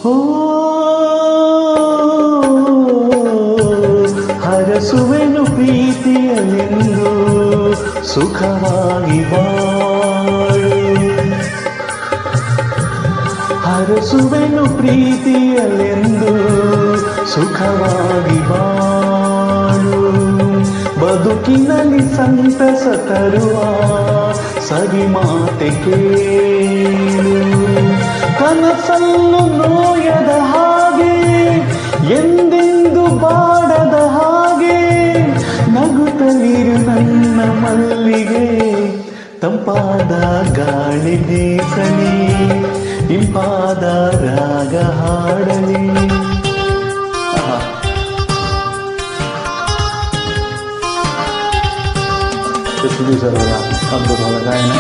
ಓ ಹರಸುವೆನು ಪ್ರೀತಿಯಲೆಂದು ಸುಖವಾಗಿ ಬಾಳು, ಹರಸುವೆನು ಪ್ರೀತಿಯಲೆಂದು ಸುಖವಾಗಿ ಬಾಳು. ಬದುಕಿನಲ್ಲಿ ಸಂತಸ ತರುವ ಸವಿ ಮಾತೆ ಕೇಳು, ಕನಸನ್ನು ನೋಯದ ಹಾಗೆ ಎಂದೆಂದು ಬಾಡದ ಹಾಗೆ ನಗುತ್ತಲಿರು ನನ್ನ ಮಲ್ಲಿಗೆ. ತಂಪಾದ ಗಾಳಿ ಬೀಸಲಿ, ಇಂಪಾದ ರಾಗ ಹಾಡಲಿ. सुधीर सर ಅವರ ಅದ್ಭುತವಾದ ಗಾಯನ.